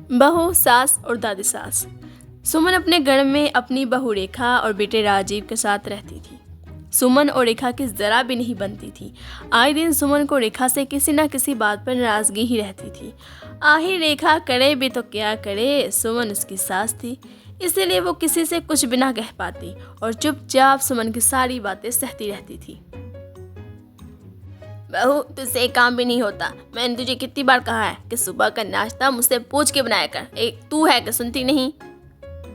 बहू, सास और दादी सास। सुमन अपने घर में अपनी बहू रेखा और बेटे राजीव के साथ रहती थी। सुमन और रेखा की ज़रा भी नहीं बनती थी। आए दिन सुमन को रेखा से किसी न किसी बात पर नाराज़गी ही रहती थी। आखिर रेखा करे भी तो क्या करे, सुमन उसकी सास थी, इसीलिए वो किसी से कुछ भी ना कह पाती और चुपचाप सुमन की सारी बातें सहती रहती थी। बहू, तुझसे एक काम भी नहीं होता। मैंने तुझे कितनी बार कहा है कि सुबह का नाश्ता मुझसे पूछ के बनाया कर। एक तू है कि सुनती नहीं।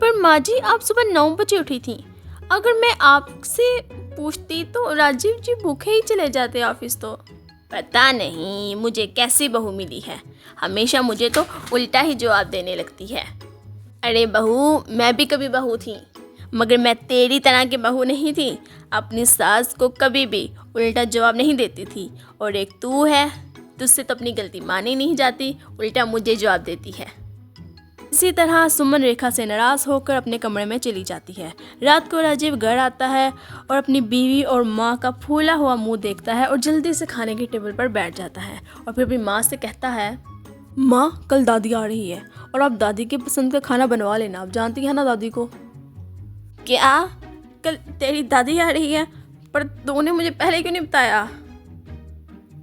पर माँ जी, आप सुबह 9 बजे उठी थी। अगर मैं आपसे पूछती तो राजीव जी भूखे ही चले जाते ऑफिस। तो पता नहीं मुझे कैसी बहू मिली है, हमेशा मुझे तो उल्टा ही जवाब देने लगती है। अरे बहू, मैं भी कभी बहू थी, मगर मैं तेरी तरह की बहू नहीं थी। अपनी सास को कभी भी उल्टा जवाब नहीं देती थी। और एक तू है, तुझसे तो अपनी गलती मानी नहीं जाती, उल्टा मुझे जवाब देती है। इसी तरह सुमन रेखा से नाराज़ होकर अपने कमरे में चली जाती है। रात को राजीव घर आता है और अपनी बीवी और माँ का फूला हुआ मुंह देखता है और जल्दी से खाने की टेबल पर बैठ जाता है और फिर अपनी माँ से कहता है, माँ, कल दादी आ रही है और आप दादी के पसंद का खाना बनवा लेना। आप जानती हैं ना दादी को। क्या? कल तेरी दादी आ रही है? पर तूने मुझे पहले क्यों नहीं बताया?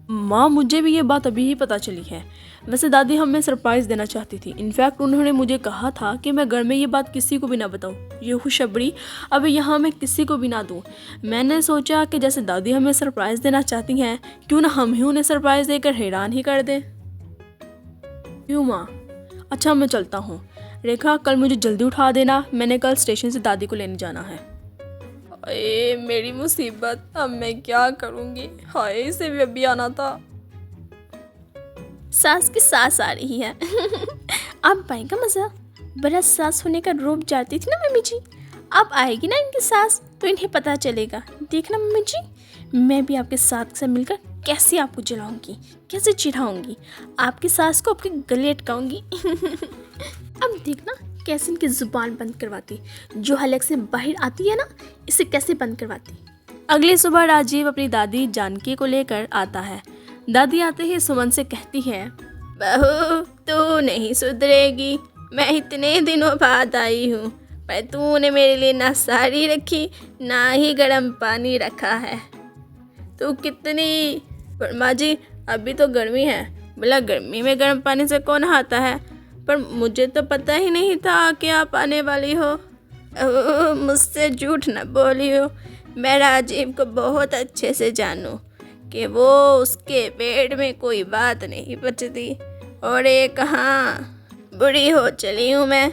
माँ, मुझे भी ये बात अभी ही पता चली है। वैसे दादी हमें सरप्राइज़ देना चाहती थी। इनफैक्ट उन्होंने मुझे कहा था कि मैं घर में ये बात किसी को भी ना बताऊँ। ये खुशखबरी अभी यहाँ मैं किसी को भी ना दूँ। मैंने सोचा कि जैसे दादी हमें सरप्राइज़ देना चाहती हैं, क्यों ना हम ही उन्हें सरप्राइज़ देकर हैरान ही कर दें। क्यों माँ? अच्छा, मैं चलता हूँ। रेखा, कल मुझे जल्दी उठा देना, मैंने कल स्टेशन से दादी को लेने जाना है। हाय मेरी मुसीबत, अब मैं क्या करूँगी? हाय, इसे भी अभी आना था। सास की सास आ रही है। आप पाएगा मज़ा। बड़ा सास होने का रूप जाती थी ना मम्मी जी। अब आएगी ना इनकी सास तो इन्हें पता चलेगा। देखना मम्मी जी, मैं भी आपके साथ से मिलकर कैसे आपको जलाऊंगी, कैसे चिढ़ाऊंगी, आपकी सास को आपके गले अटकाऊंगी। अब देखना कैसे इनकी ज़ुबान बंद करवाती, जो हलक से बाहर आती है ना, इसे कैसे बंद करवाती। अगली सुबह राजीव अपनी दादी जानकी को लेकर आता है। दादी आते ही सुमन से कहती है, बहू, तू नहीं सुधरेगी। मैं इतने दिनों बाद आई हूँ, पर तूने मेरे लिए ना साड़ी रखी ना ही गर्म पानी रखा है। तू कितनी। पर माँ जी, अभी तो गर्मी है। बोला, गर्मी में गर्म पानी से कौन नहाता है? पर मुझे तो पता ही नहीं था कि आप आने वाली हो। मुझसे झूठ न बोली हो। मैं राजीव को बहुत अच्छे से जानूं कि वो उसके पेट में कोई बात नहीं बचती। और ये कहाँ बुढ़ी हो चली हूँ मैं।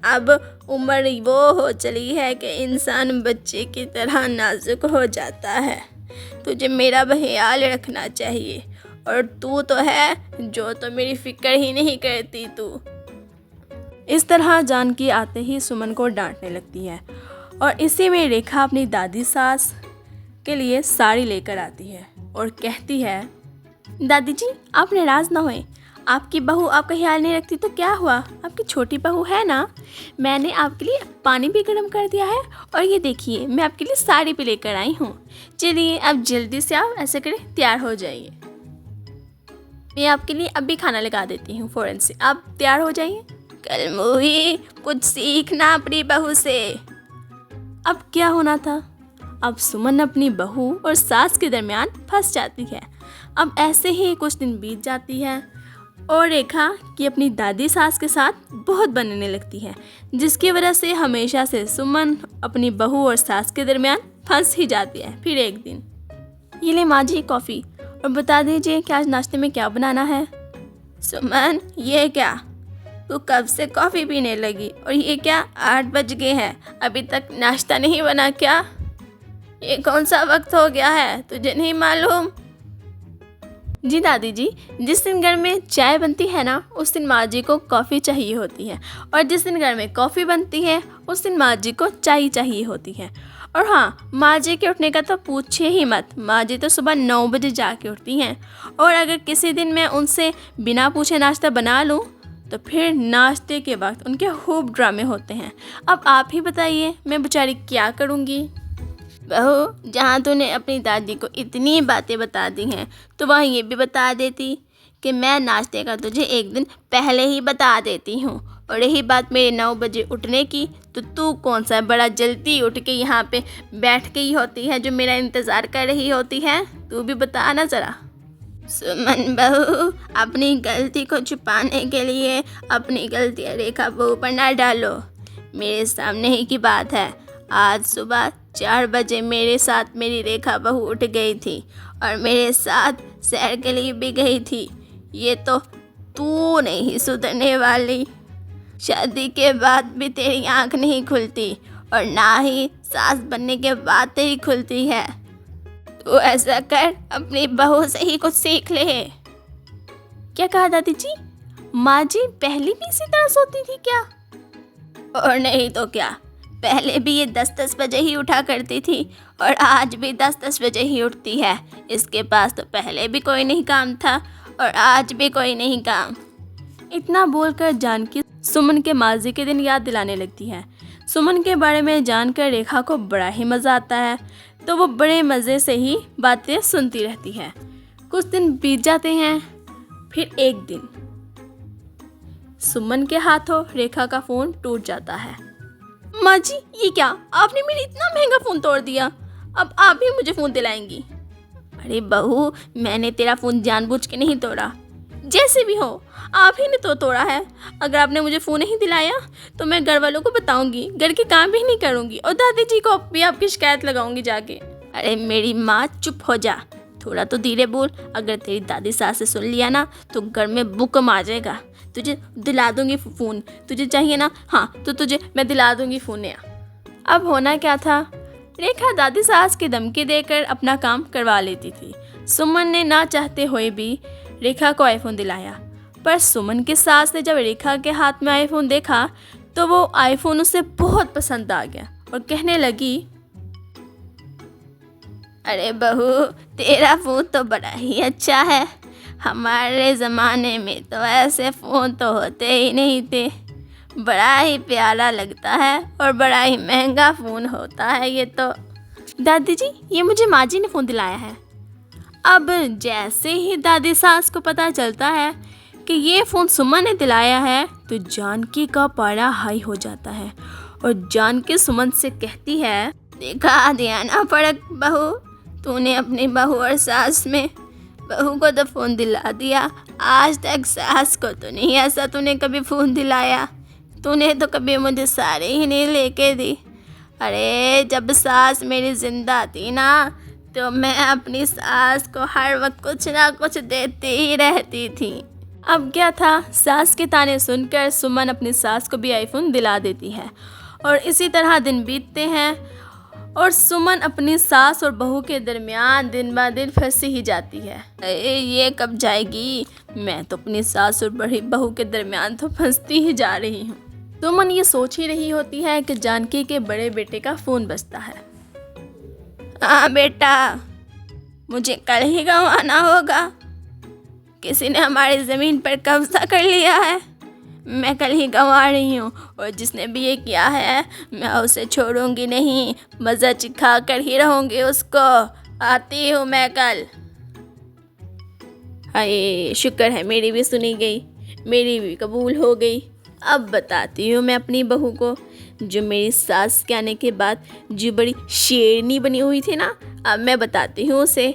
अब उम्र वो हो चली है कि इंसान बच्चे की तरह नाजुक हो जाता है। तुझे मेरा ख्याल रखना चाहिए। और तू तो है जो तो मेरी फिक्र ही नहीं करती तू। इस तरह जानकी आते ही सुमन को डांटने लगती है और इसी में रेखा अपनी दादी सास के लिए साड़ी लेकर आती है और कहती है, दादी जी, आप नाराज़ ना होएं। आपकी बहू आपका ख्याल नहीं रखती तो क्या हुआ? आपकी छोटी बहू है ना। मैंने आपके लिए पानी भी गर्म कर दिया है और ये देखिए, मैं आपके लिए साड़ी भी लेकर आई हूँ। चलिए अब जल्दी से आप ऐसे करें, तैयार हो जाइए। मैं आपके लिए अभी खाना लगा देती हूँ फ़ौरन से, आप तैयार हो जाइए। कल मूवी, कुछ सीखना अपनी बहू से। अब क्या होना था? अब सुमन अपनी बहू और सास के दरमियान फंस जाती है। अब ऐसे ही कुछ दिन बीत जाती है और रेखा की अपनी दादी सास के साथ बहुत बनने लगती है, जिसकी वजह से हमेशा से सुमन अपनी बहू और सास के दरमियान फंस ही जाती है। फिर एक दिन, ये ले माँ जी कॉफ़ी, और बता दीजिए कि आज नाश्ते में क्या बनाना है। सुमन, ये क्या? तू कब से कॉफ़ी पीने लगी? और ये क्या, 8 बज गए हैं, अभी तक नाश्ता नहीं बना क्या? ये कौन सा वक्त हो गया है, तुझे नहीं मालूम? जी दादी जी, जिस दिन घर में चाय बनती है ना, उस दिन माँ जी को कॉफ़ी चाहिए होती है, और जिस दिन घर में कॉफ़ी बनती है उस दिन माँ जी को चाय चाहिए होती है। और हाँ, माँ जी के उठने का तो पूछे ही मत। माँ जी तो सुबह 9 बजे जाके उठती हैं, और अगर किसी दिन मैं उनसे बिना पूछे नाश्ता बना लूँ तो फिर नाश्ते के वक्त उनके खूब ड्रामे होते हैं। अब आप ही बताइए, मैं बेचारी क्या करूँगी? बहू, जहाँ तूने अपनी दादी को इतनी बातें बता दी हैं तो वहाँ ये भी बता देती कि मैं नाश्ते का तुझे एक दिन पहले ही बता देती हूँ। और रही बात मेरे 9 बजे उठने की, तो तू कौन सा बड़ा जल्दी उठ के यहाँ पे बैठ गई होती है जो मेरा इंतज़ार कर रही होती है? तू भी बता ना ज़रा। सुमन बहू, अपनी गलती को छुपाने के लिए अपनी गलतियाँ रेखा बहू पर ना डालो। मेरे सामने ही की बात है, आज सुबह 4 बजे मेरे साथ मेरी रेखा बहू उठ गई थी और मेरे साथ सैर के लिए भी गई थी। ये तो तू नहीं सुधरने वाली। शादी के बाद भी तेरी आँख नहीं खुलती और ना ही सास बनने के बाद तेरी खुलती है। तू ऐसा कर, अपनी बहू से ही कुछ सीख ले। क्या कहा दादी जी? माँ जी पहले भी इसी तरह सोती थी क्या? और नहीं तो क्या, पहले भी ये 10-10 बजे ही उठा करती थी और आज भी 10-10 बजे ही उठती है। इसके पास तो पहले भी कोई नहीं काम था और आज भी कोई नहीं काम। इतना बोलकर जानकी सुमन के माजी के दिन याद दिलाने लगती है। सुमन के बारे में जानकर रेखा को बड़ा ही मज़ा आता है, तो वो बड़े मज़े से ही बातें सुनती रहती है। कुछ दिन बीत जाते हैं। फिर एक दिन सुमन के हाथों रेखा का फ़ोन टूट जाता है। माँ जी, ये क्या? आपने मेरा इतना महंगा फ़ोन तोड़ दिया, अब आप ही मुझे फ़ोन दिलाएंगी? अरे बहू, मैंने तेरा फ़ोन जानबूझ के नहीं तोड़ा। जैसे भी हो, आप ही ने तो तोड़ा है। अगर आपने मुझे फ़ोन नहीं दिलाया तो मैं घर वालों को बताऊंगी, घर के काम भी नहीं करूंगी और दादी जी को भी आपकी शिकायत लगाऊंगी जाके। अरे मेरी माँ, चुप हो जा, थोड़ा तो धीरे बोल। अगर तेरी दादी सास से सुन लिया ना तो घर में भूकंप आ जाएगा। तुझे दिला दूंगी फ़ोन, तुझे चाहिए ना? हाँ, तो तुझे मैं दिला दूंगी फ़ोन। अब होना क्या था, रेखा दादी सास की धमकी देकर अपना काम करवा लेती थी। सुमन ने ना चाहते हुए भी रेखा को आईफोन दिलाया, पर सुमन की सास ने जब रेखा के हाथ में आईफोन देखा तो वो आईफोन उसे बहुत पसंद आ गया और कहने लगी, अरे बहू, तेरा फ़ोन तो बड़ा ही अच्छा है। हमारे ज़माने में तो ऐसे फ़ोन तो होते ही नहीं थे। बड़ा ही प्यारा लगता है और बड़ा ही महंगा फ़ोन होता है ये तो। दादी जी, ये मुझे माँ जी ने फ़ोन दिलाया है। अब जैसे ही दादी सास को पता चलता है कि ये फ़ोन सुमन ने दिलाया है तो जानकी का पारा हाई हो जाता है और जानकी सुमन से कहती है, देखा दिया ना फर्क बहू, तूने अपनी बहू और सास में। बहू को तो फ़ोन दिला दिया, आज तक सास को तो नहीं ऐसा तूने कभी फ़ोन दिलाया। तूने तो कभी मुझे साड़ी ही नहीं लेके दी। अरे जब सास मेरी जिंदा थी ना तो मैं अपनी सास को हर वक्त कुछ ना कुछ देती ही रहती थी। अब क्या था, सास के ताने सुनकर सुमन अपनी सास को भी आईफोन दिला देती है और इसी तरह दिन बीतते हैं और सुमन अपनी सास और बहू के दरमियान दिन ब दिन फंसी ही जाती है। ये कब जाएगी? मैं तो अपनी सास और बड़ी बहू के दरमियान तो फंसती ही जा रही हूँ। सुमन ये सोच ही रही होती है कि जानकी के बड़े बेटे का फ़ोन बजता है। हाँ बेटा, मुझे कल ही गाँव आना होगा। किसी ने हमारी ज़मीन पर कब्जा कर लिया है। मैं कल ही गाँव आ रही हूँ और जिसने भी ये किया है मैं उसे छोड़ूंगी नहीं, मज़ा चिखा कर ही रहूँगी उसको। आती हूँ मैं कल। हाय, शुक्र है मेरी भी सुनी गई, मेरी भी कबूल हो गई। अब बताती हूँ मैं अपनी बहू को, जो मेरी सास के आने के बाद जो बड़ी शेरनी बनी हुई थी ना, अब मैं बताती हूँ उसे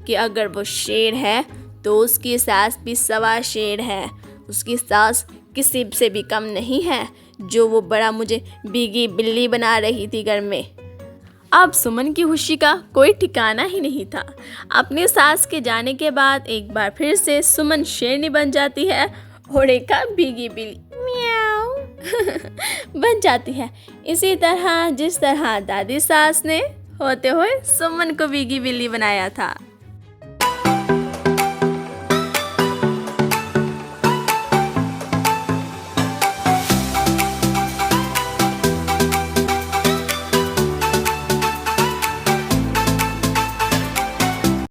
कि अगर वो शेर है तो उसकी सास भी सवा शेर है। उसकी सास किसी से भी कम नहीं है, जो वो बड़ा मुझे बीगी बिल्ली बना रही थी घर में। अब सुमन की खुशी का कोई ठिकाना ही नहीं था। अपनी सास के जाने के बाद एक बार फिर से सुमन शेरनी बन जाती है और एक बीगी बिल्ली म्याऊ बन जाती है। इसी तरह जिस तरह दादी सास ने होते हुए सुमन को बीगी बिल्ली बनाया था।